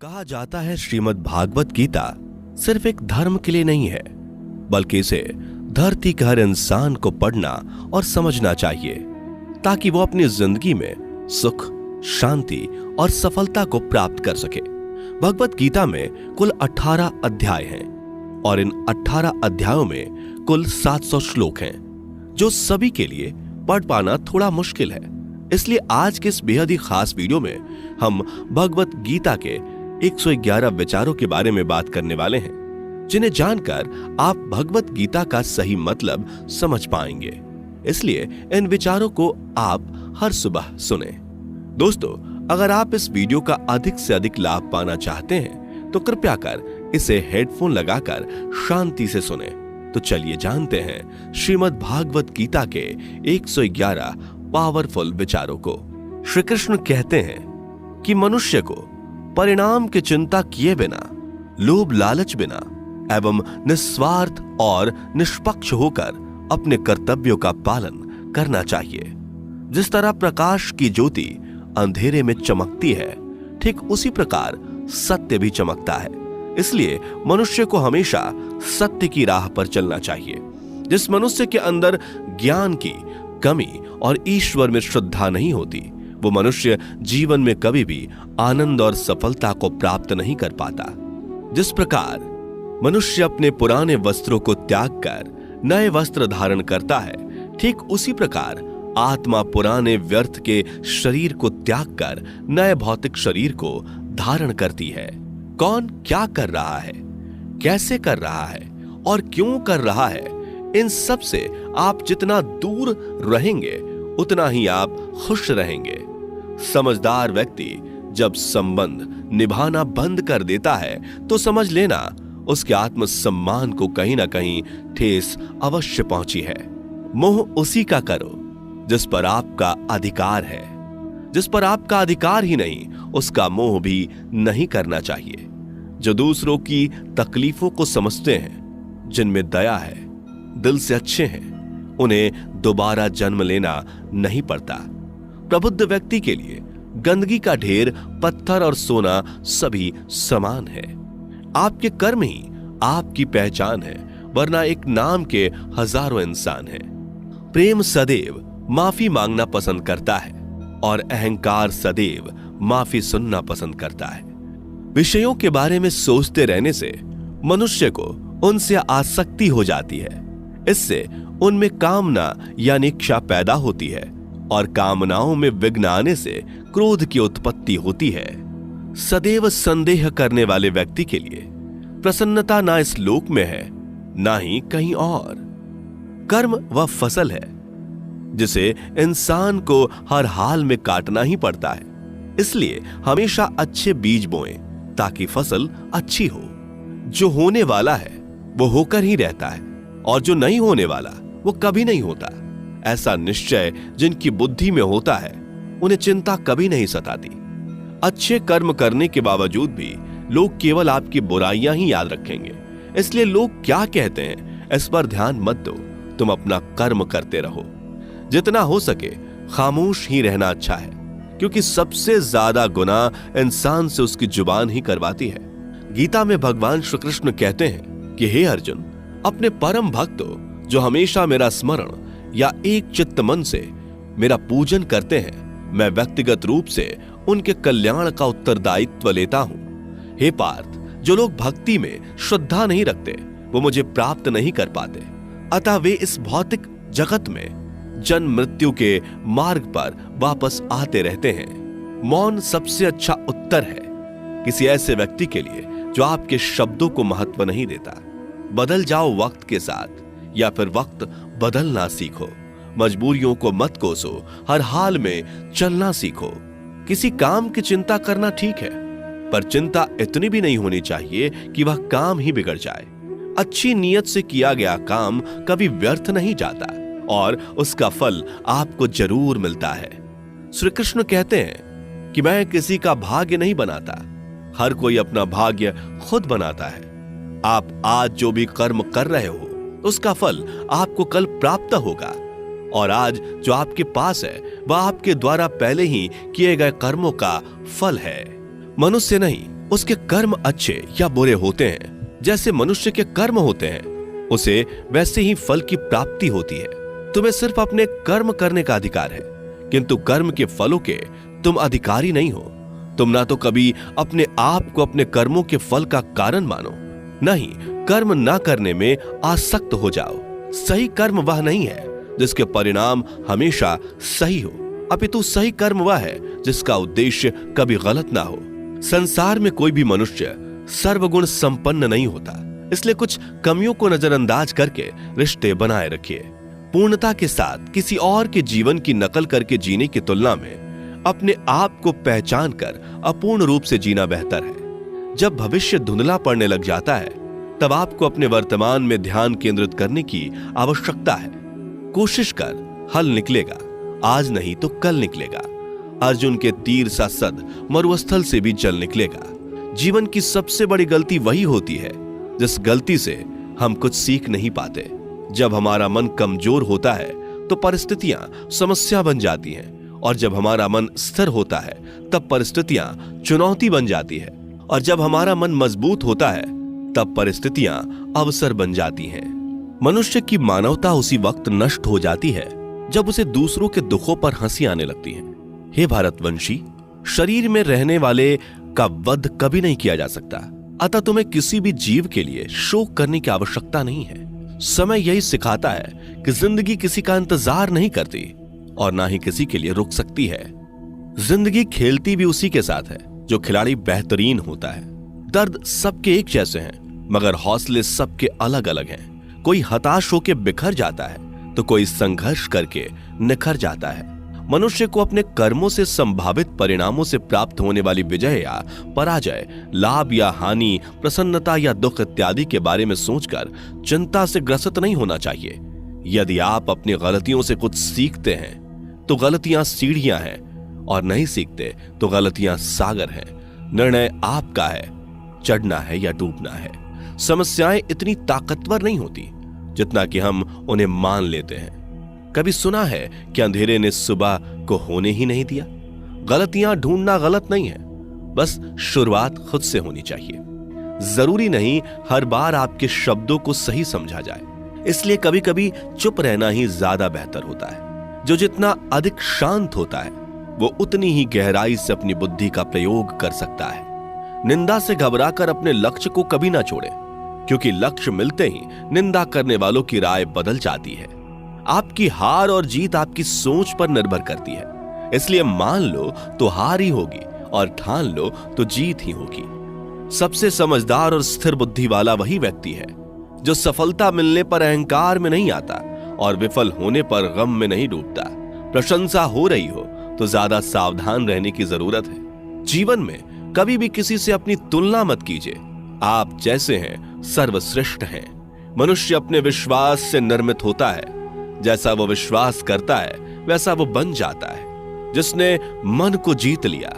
कहा जाता है श्रीमद् भागवत गीता सिर्फ एक धर्म के लिए नहीं है, बल्कि इसे धरती के हर इंसान को पढ़ना और समझना चाहिए ताकि वो अपनी जिंदगी में सुख, शांति और सफलता को प्राप्त कर सके। भगवत गीता में कुल 18 अध्याय हैं और इन 18 अध्यायों में कुल 700 श्लोक हैं, जो सभी के लिए पढ़ पाना थोड़ा मुश्किल है। इसलिए आज के इस बेहद ही खास वीडियो में हम भगवत गीता के 111 विचारों के बारे में बात करने वाले हैं, जिन्हें जानकर आप भगवत गीता का सही मतलब समझ पाएंगे। इसलिए इन विचारों को आप हर सुबह सुने। दोस्तों, अगर आप इस वीडियो का अधिक से अधिक लाभ पाना चाहते हैं तो कृपया कर इसे हेडफोन लगाकर शांति से सुने। तो चलिए जानते हैं श्रीमद् भागवत गीता के 111 पावरफुल विचारों को। श्री कृष्ण कहते हैं कि मनुष्य को परिणाम की चिंता किए बिना, लोभ लालच बिना एवं निस्वार्थ और निष्पक्ष होकर अपने कर्तव्यों का पालन करना चाहिए। जिस तरह प्रकाश की ज्योति अंधेरे में चमकती है, ठीक उसी प्रकार सत्य भी चमकता है। इसलिए मनुष्य को हमेशा सत्य की राह पर चलना चाहिए। जिस मनुष्य के अंदर ज्ञान की कमी और ईश्वर में श्रद्धा नहीं होती, वो मनुष्य जीवन में कभी भी आनंद और सफलता को प्राप्त नहीं कर पाता। जिस प्रकार मनुष्य अपने पुराने वस्त्रों को त्याग कर नए वस्त्र धारण करता है, ठीक उसी प्रकार आत्मा पुराने व्यर्थ के शरीर को त्याग कर नए भौतिक शरीर को धारण करती है। कौन क्या कर रहा है, कैसे कर रहा है और क्यों कर रहा है, इन सब से आप जितना दूर रहेंगे उतना ही आप खुश रहेंगे। समझदार व्यक्ति जब संबंध निभाना बंद कर देता है तो समझ लेना उसके आत्मसम्मान को कहीं ना कहीं ठेस अवश्य पहुंची है। मोह उसी का करो जिस पर आपका अधिकार है। जिस पर आपका अधिकार ही नहीं, उसका मोह भी नहीं करना चाहिए। जो दूसरों की तकलीफों को समझते हैं, जिनमें दया है, दिल से अच्छे हैं, उन्हें दोबारा जन्म लेना नहीं पड़ता। प्रबुद्ध व्यक्ति के लिए गंदगी का ढेर, पत्थर और सोना सभी समान है। आपके कर्म ही आपकी पहचान है, वरना एक नाम के हजारों इंसान हैं। प्रेम सदैव माफी मांगना पसंद करता है और अहंकार सदैव माफी सुनना पसंद करता है। विषयों के बारे में सोचते रहने से मनुष्य को उनसे आसक्ति हो जाती है। इससे उनमें कामना यानी इच्छा पैदा होती है और कामनाओं में विघ्न आने से क्रोध की उत्पत्ति होती है। सदैव संदेह करने वाले व्यक्ति के लिए प्रसन्नता ना इस लोक में है, ना ही कहीं और। कर्म वह फसल है जिसे इंसान को हर हाल में काटना ही पड़ता है। इसलिए हमेशा अच्छे बीज बोएं ताकि फसल अच्छी हो। जो होने वाला है वो होकर ही रहता है और जो नहीं होने वाला वो कभी नहीं होता। ऐसा निश्चय जिनकी बुद्धि में होता है, उन्हें चिंता कभी नहीं सताती। अच्छे कर्म करने के बावजूद भी लोग केवल आपकी बुराइयां ही याद रखेंगे। इसलिए लोग क्या कहते हैं इस पर ध्यान मत दो, तुम अपना कर्म करते रहो। जितना हो सके खामोश ही रहना अच्छा है, क्योंकि सबसे ज्यादा गुनाह इंसान से उसकी जुबान ही करवाती है। गीता में भगवान श्री कृष्ण कहते हैं कि हे अर्जुन, अपने परम भक्तों जो हमेशा मेरा स्मरण या एक चित्त मन से मेरा पूजन करते हैं, मैं व्यक्तिगत रूप से उनके कल्याण का उत्तरदायित्व लेता हूं। हे पार्थ, जो लोग भक्ति में श्रद्धा नहीं रखते वो मुझे प्राप्त नहीं कर पाते। अतः वे इस भौतिक जगत में जन्म मृत्यु के मार्ग पर वापस आते रहते हैं। मौन सबसे अच्छा उत्तर है किसी ऐसे व्यक्ति के लिए जो आपके शब्दों को महत्व नहीं देता। बदल जाओ वक्त के साथ, या फिर वक्त बदलना सीखो। मजबूरियों को मत कोसो, हर हाल में चलना सीखो। किसी काम की चिंता करना ठीक है, पर चिंता इतनी भी नहीं होनी चाहिए कि वह काम ही बिगड़ जाए। अच्छी नीयत से किया गया काम कभी व्यर्थ नहीं जाता और उसका फल आपको जरूर मिलता है। श्री कृष्ण कहते हैं कि मैं किसी का भाग्य नहीं बनाता, हर कोई अपना भाग्य खुद बनाता है। आप आज जो भी कर्म कर रहे हो उसका फल आपको कल प्राप्त होगा, और आज जो आपके पास है वह आपके द्वारा पहले ही किए गए कर्मों का फल है। मनुष्य नहीं उसके कर्म अच्छे या बुरे होते हैं, जैसे मनुष्य के कर्म होते हैं, उसे वैसे ही फल की प्राप्ति होती है। तुम्हें सिर्फ अपने कर्म करने का अधिकार है, किंतु कर्म के फलों के तुम अधिकारी नहीं हो। तुम ना तो कभी अपने आप को अपने कर्मों के फल का कारण मानो, न ही कर्म ना करने में आसक्त हो जाओ। सही कर्म वह नहीं है जिसके परिणाम हमेशा सही हो, अपितु सही कर्म वह है जिसका उद्देश्य कभी गलत ना हो। संसार में कोई भी मनुष्य सर्वगुण संपन्न नहीं होता, इसलिए कुछ कमियों को नजरअंदाज करके रिश्ते बनाए रखिए। पूर्णता के साथ किसी और के जीवन की नकल करके जीने की तुलना में अपने आप को पहचान कर अपूर्ण रूप से जीना बेहतर है। जब भविष्य धुंधला पड़ने लग जाता है, तब आपको अपने वर्तमान में ध्यान केंद्रित करने की आवश्यकता है। कोशिश कर, हल निकलेगा, आज नहीं तो कल निकलेगा। अर्जुन के तीर सा सद मरुस्थल से भी जल निकलेगा। जीवन की सबसे बड़ी गलती वही होती है जिस गलती से हम कुछ सीख नहीं पाते। जब हमारा मन कमजोर होता है तो परिस्थितियां समस्या बन जाती हैं, और जब हमारा मन स्थिर होता है तब परिस्थितियां चुनौती बन जाती है, और जब हमारा मन मजबूत होता है तब परिस्थितियां अवसर बन जाती हैं। मनुष्य की मानवता उसी वक्त नष्ट हो जाती है जब उसे दूसरों के दुखों पर हंसी आने लगती है। हे भारतवंशी, शरीर में रहने वाले का वध कभी नहीं किया जा सकता, अतः तुम्हें किसी भी जीव के लिए शोक करने की आवश्यकता नहीं है। समय यही सिखाता है कि जिंदगी किसी का इंतजार नहीं करती और ना ही किसी के लिए रुक सकती है। जिंदगी खेलती भी उसी के साथ है जो खिलाड़ी बेहतरीन होता है। दर्द सबके एक जैसे हैं, मगर हौसले सबके अलग अलग हैं। कोई हताश होकर बिखर जाता है तो कोई संघर्ष करके निखर जाता है। मनुष्य को अपने कर्मों से संभावित परिणामों से प्राप्त होने वाली विजय या पराजय, लाभ या हानि, प्रसन्नता या दुख इत्यादि के बारे में सोचकर चिंता से ग्रसित नहीं होना चाहिए। यदि आप अपनी गलतियों से कुछ सीखते हैं तो गलतियां सीढ़ियां हैं, और नहीं सीखते तो गलतियां सागर हैं। निर्णय आपका है, चढ़ना है या डूबना है। समस्याएं इतनी ताकतवर नहीं होती जितना कि हम उन्हें मान लेते हैं। कभी सुना है कि अंधेरे ने सुबह को होने ही नहीं दिया? गलतियां ढूंढना गलत नहीं है, बस शुरुआत खुद से होनी चाहिए। जरूरी नहीं हर बार आपके शब्दों को सही समझा जाए, इसलिए कभी कभी चुप रहना ही ज्यादा बेहतर होता है। जो जितना अधिक शांत होता है वो उतनी ही गहराई से अपनी बुद्धि का प्रयोग कर सकता है। निंदा से घबराकर अपने लक्ष्य को कभी ना छोड़े, क्योंकि लक्ष्य मिलते ही निंदा करने वालों की राय बदल जाती है। आपकी हार और जीत आपकी सोच पर निर्भर करती है, इसलिए मान लो तो हार ही होगी और ठान लो तो जीत ही होगी। सबसे समझदार और स्थिर बुद्धि वाला वही व्यक्ति है जो सफलता मिलने पर अहंकार में नहीं आता और विफल होने पर गम में नहीं डूबता। प्रशंसा हो रही हो तो ज्यादा सावधान रहने की जरूरत है। जीवन में कभी भी किसी से अपनी तुलना मत कीजिए। आप जैसे हैं सर्वश्रेष्ठ हैं। मनुष्य अपने विश्वास से निर्मित होता है। जैसा वो विश्वास करता है वैसा वो बन जाता है। जिसने मन को जीत लिया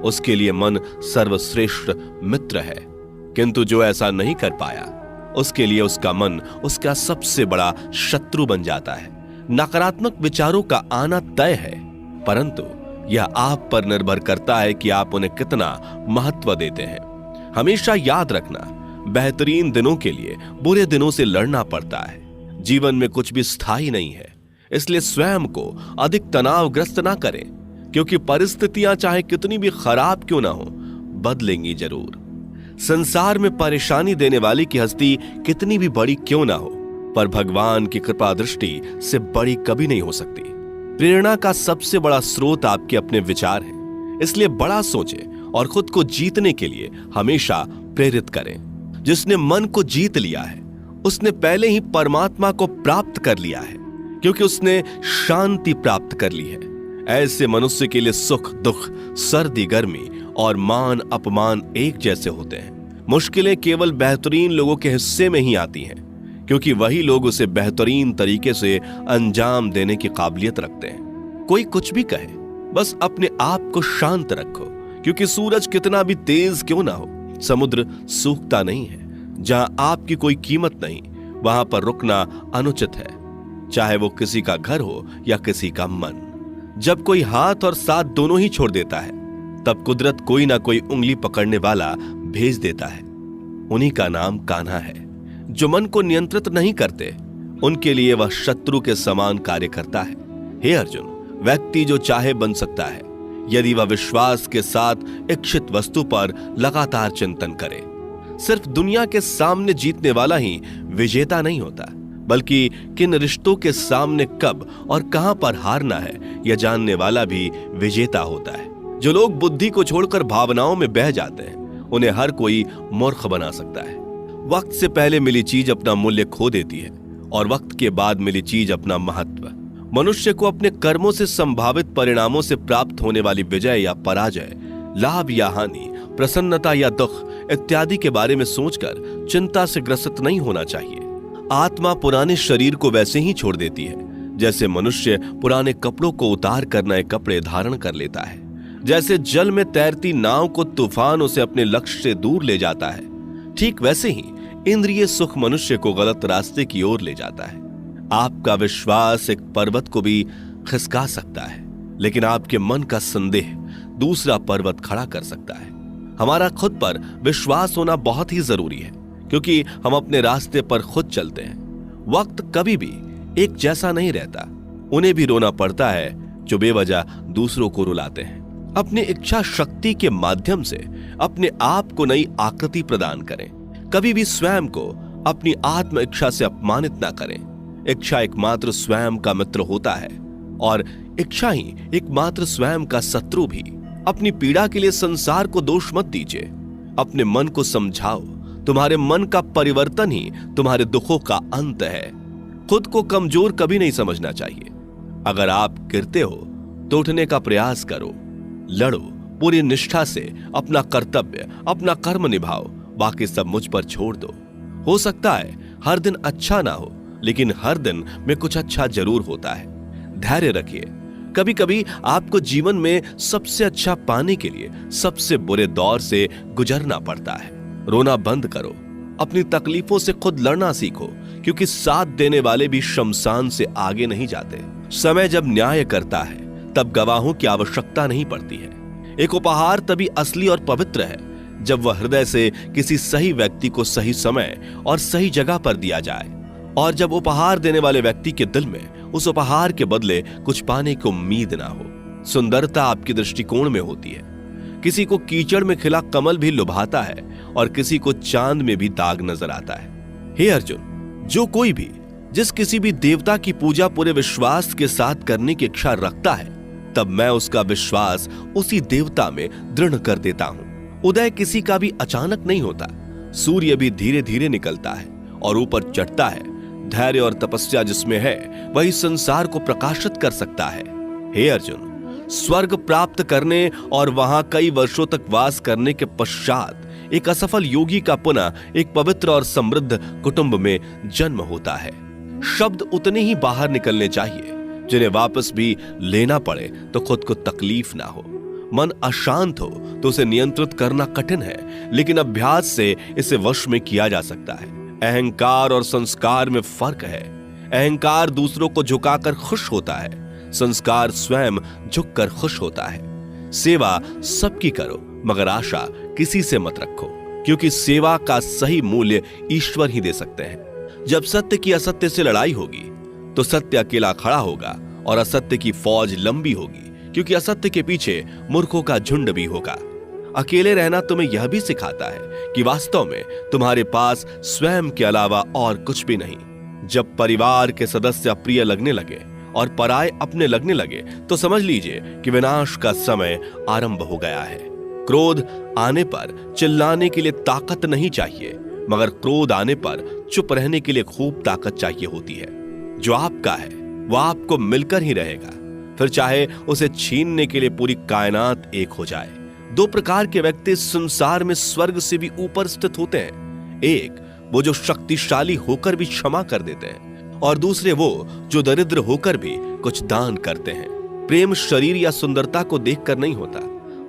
उसके लिए मन सर्वश्रेष्ठ मित्र है, किंतु जो ऐसा नहीं कर पाया उसके लिए उसका मन उसका सबसे बड़ा शत्रु बन जाता है। नकारात्मक विचारों का आना तय है, परंतु यह आप पर निर्भर करता है कि आप उन्हें कितना महत्व देते हैं। हमेशा याद रखना, बेहतरीन दिनों के लिए बुरे दिनों से लड़ना पड़ता है। जीवन में कुछ भी स्थायी नहीं है, इसलिए स्वयं को अधिक तनावग्रस्त ना करें, क्योंकि परिस्थितियां चाहे कितनी भी खराब क्यों ना हो, बदलेंगी जरूर। संसार में परेशानी देने वाली की हस्ती कितनी भी बड़ी क्यों ना हो, पर भगवान की कृपा दृष्टि से बड़ी कभी नहीं हो सकती। प्रेरणा का सबसे बड़ा स्रोत आपके अपने विचार हैं, इसलिए बड़ा सोचें और खुद को जीतने के लिए हमेशा प्रेरित करें। जिसने मन को जीत लिया है उसने पहले ही परमात्मा को प्राप्त कर लिया है, क्योंकि उसने शांति प्राप्त कर ली है। ऐसे मनुष्य के लिए सुख दुख, सर्दी गर्मी और मान अपमान एक जैसे होते हैं। मुश्किलें केवल बेहतरीन लोगों के हिस्से में ही आती हैं, क्योंकि वही लोग उसे बेहतरीन तरीके से अंजाम देने की काबिलियत रखते हैं। कोई कुछ भी कहे, बस अपने आप को शांत रखो, क्योंकि सूरज कितना भी तेज क्यों ना हो, समुद्र सूखता नहीं है। जहां आपकी कोई कीमत नहीं, वहां पर रुकना अनुचित है, चाहे वो किसी का घर हो या किसी का मन। जब कोई हाथ और साथ दोनों ही छोड़ देता है तब कुदरत कोई ना कोई उंगली पकड़ने वाला भेज देता है। उन्हीं का नाम कान्हा है। जो मन को नियंत्रित नहीं करते, उनके लिए वह शत्रु के समान कार्य करता है। हे अर्जुन, व्यक्ति जो चाहे बन सकता है यदि वह विश्वास के साथ इच्छित वस्तु पर लगातार चिंतन करे। सिर्फ दुनिया के सामने जीतने वाला ही विजेता नहीं होता, बल्कि किन रिश्तों के सामने कब और कहां पर हारना है यह जानने वाला भी विजेता होता है। जो लोग बुद्धि को छोड़कर भावनाओं में बह जाते हैं, उन्हें हर कोई मूर्ख बना सकता है। वक्त से पहले मिली चीज अपना मूल्य खो देती है और वक्त के बाद मिली चीज अपना महत्व। मनुष्य को अपने कर्मों से संभावित परिणामों से प्राप्त होने वाली विजय या पराजय, लाभ या हानि, प्रसन्नता या दुख इत्यादि के बारे में सोचकर चिंता से ग्रसित नहीं होना चाहिए। आत्मा पुराने शरीर को वैसे ही छोड़ देती है जैसे मनुष्य पुराने कपड़ों को उतार कर नए कपड़े धारण कर लेता है। जैसे जल में तैरती नाव को तूफान उसे अपने लक्ष्य से दूर ले जाता है, ठीक वैसे ही इंद्रिय सुख मनुष्य को गलत रास्ते की ओर ले जाता है। आपका विश्वास एक पर्वत को भी खिसका सकता है, लेकिन आपके मन का संदेह दूसरा पर्वत खड़ा कर सकता है। हमारा खुद पर विश्वास होना बहुत ही जरूरी है, क्योंकि हम अपने रास्ते पर खुद चलते हैं। वक्त कभी भी एक जैसा नहीं रहता। उन्हें भी रोना पड़ता है जो बेवजह दूसरों को रुलाते हैं। अपनी इच्छा शक्ति के माध्यम से अपने आप को नई आकृति प्रदान करें। कभी भी स्वयं को अपनी आत्म इच्छा से अपमानित ना करें। इच्छा एकमात्र स्वयं का मित्र होता है और इच्छा ही एकमात्र स्वयं का शत्रु भी। अपनी पीड़ा के लिए संसार को दोष मत दीजिए। अपने मन को समझाओ। तुम्हारे मन का परिवर्तन ही तुम्हारे दुखों का अंत है। खुद को कमजोर कभी नहीं समझना चाहिए। अगर आप गिरते हो तो उठने का प्रयास करो, लड़ो, पूरी निष्ठा से अपना कर्तव्य, अपना कर्म निभाओ। बाकी सब मुझ पर छोड़ दो। हो सकता है हर दिन अच्छा ना हो, लेकिन हर दिन में कुछ अच्छा जरूर होता है। धैर्य रखिए। कभी कभी आपको जीवन में सबसे अच्छा पाने के लिए सबसे बुरे दौर से गुजरना पड़ता है। रोना बंद करो। अपनी तकलीफों से खुद लड़ना सीखो, क्योंकि साथ देने वाले भी शमशान से आगे नहीं जाते। समय जब न्याय करता है तब गवाहों की आवश्यकता नहीं पड़ती है। एक उपहार तभी असली और पवित्र है जब वह हृदय से किसी सही व्यक्ति को सही समय और सही जगह पर दिया जाए, और जब उपहार देने वाले व्यक्ति के दिल में उस उपहार के बदले कुछ पाने की उम्मीद ना हो। सुंदरता आपके दृष्टिकोण में होती है। किसी को कीचड़ में खिला कमल भी लुभाता है और किसी को चांद में भी दाग नजर आता है। हे अर्जुन, जो कोई भी जिस किसी भी देवता की पूजा पूरे विश्वास के साथ करने की इच्छा रखता है, तब मैं उसका विश्वास उसी देवता में दृढ़ कर देता हूं। उदय किसी का भी अचानक नहीं होता। सूर्य भी धीरे धीरे निकलता है और ऊपर चढ़ता है। धैर्य और तपस्या जिसमें है वही संसार को प्रकाशित कर सकता है। हे अर्जुन, स्वर्ग प्राप्त करने और वहां कई वर्षों तक वास करने के पश्चात एक असफल योगी का पुनः एक पवित्र और समृद्ध कुटुंब में जन्म होता है। शब्द उतने ही बाहर निकलने चाहिए जिन्हें वापस भी लेना पड़े तो खुद को तकलीफ ना हो। मन अशांत हो तो उसे नियंत्रित करना कठिन है, लेकिन अभ्यास से इसे वश में किया जा सकता है। अहंकार और संस्कार में फर्क है। अहंकार दूसरों को झुकाकर खुश होता है, संस्कार स्वयं झुककर खुश होता है। सेवा सबकी करो, मगर आशा किसी से मत रखो, क्योंकि सेवा का सही मूल्य ईश्वर ही दे सकते हैं। जब सत्य की असत्य से लड़ाई होगी तो सत्य अकेला खड़ा होगा और असत्य की फौज लंबी होगी, क्योंकि असत्य के पीछे मूर्खों का झुंड भी होगा। अकेले रहना तुम्हें यह भी सिखाता है कि वास्तव में तुम्हारे पास स्वयं के अलावा और कुछ भी नहीं। जब परिवार के सदस्य अप्रिय लगने लगे और पराये अपने लगने लगे तो समझ लीजिए कि विनाश का समय आरंभ हो गया है। क्रोध आने पर चिल्लाने के लिए ताकत नहीं चाहिए, मगर क्रोध आने पर चुप रहने के लिए खूब ताकत चाहिए होती है। जो आपका है वह आपको मिलकर ही रहेगा, फिर चाहे उसे छीनने के लिए पूरी कायनात एक हो जाए। दो प्रकार के व्यक्ति संसार में स्वर्ग से भी ऊपर स्थित होते हैं। एक वो जो शक्तिशाली होकर भी क्षमा कर देते हैं, और दूसरे वो जो दरिद्र होकर भी कुछ दान करते हैं। प्रेम शरीर या सुंदरता को देखकर नहीं होता,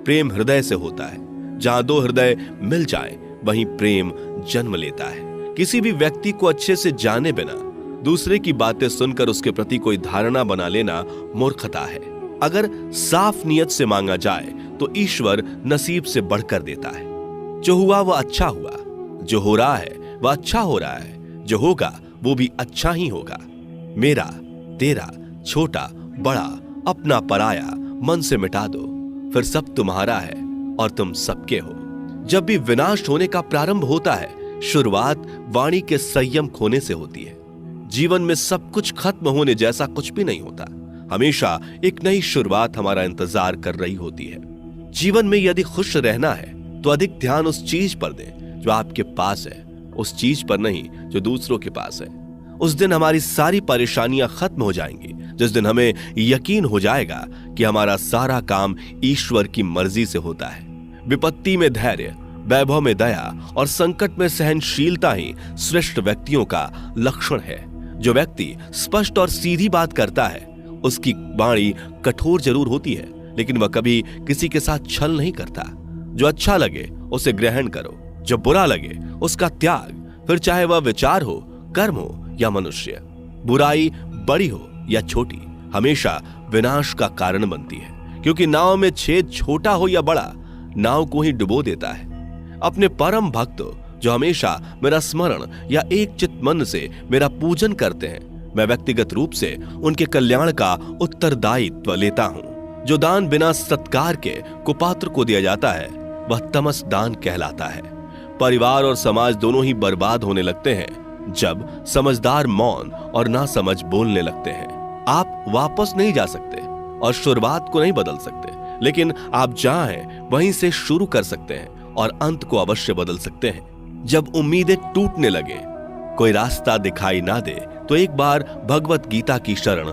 प्रेम हृदय से होता है। जहां दो हृदय मिल जाएं, वहीं प्रेम जन्म लेता है। किसी भी व्यक्ति को अच्छे से जाने बिना दूसरे की बातें सुनकर उसके प्रति कोई धारणा बना लेना मूर्खता है। अगर साफ नियत से मांगा जाए तो ईश्वर नसीब से बढ़कर देता है। जो हुआ वह अच्छा हुआ, जो हो रहा है वह अच्छा हो रहा है, जो होगा वो भी अच्छा ही होगा। मेरा, तेरा, छोटा, बड़ा, अपना, पराया मन से मिटा दो, फिर सब तुम्हारा है और तुम सबके हो। जब भी विनाश होने का प्रारंभ होता है, शुरुआत वाणी के संयम खोने से होती है। जीवन में सब कुछ खत्म होने जैसा कुछ भी नहीं होता। हमेशा एक नई शुरुआत हमारा इंतजार कर रही होती है। जीवन में यदि खुश रहना है तो अधिक ध्यान उस चीज पर दें जो आपके पास है, उस चीज पर नहीं जो दूसरों के पास है। उस दिन हमारी सारी परेशानियां खत्म हो जाएंगी, जिस दिन हमें यकीन हो जाएगा कि हमारा सारा काम ईश्वर की मर्जी से होता है। विपत्ति में धैर्य, वैभव में दया और संकट में सहनशीलता ही श्रेष्ठ व्यक्तियों का लक्षण है। जो व्यक्ति स्पष्ट और सीधी बात करता है, उसकी वाणी कठोर जरूर होती है, लेकिन वह कभी किसी के साथ छल नहीं करता। जो अच्छा लगे उसे ग्रहण करो, जो बुरा लगे उसका त्याग, फिर चाहे वह विचार हो, कर्म हो या मनुष्य। बुराई बड़ी हो या छोटी हमेशा विनाश का कारण बनती है, क्योंकि नाव में छेद छोटा हो या बड़ा, नाव को ही डुबो देता है। अपने परम भक्तों जो हमेशा मेरा स्मरण या एक चित मन से मेरा पूजन करते हैं, मैं व्यक्तिगत रूप से उनके कल्याण का उत्तरदायित्व लेता हूं। जो दान बिना सत्कार के कुपात्र को दिया जाता है वह तमस दान कहलाता है। परिवार और समाज दोनों ही बर्बाद होने लगते हैं जब समझदार मौन और नासमझ बोलने लगते हैं। आप वापस नहीं जा सकते और शुरुआत को नहीं बदल सकते, लेकिन आप जहां हैं वहीं से शुरू कर सकते हैं और अंत को अवश्य बदल सकते हैं। जब उम्मीदें टूटने लगे, कोई रास्ता दिखाई ना दे, तो एक बार भगवत गीता की शरण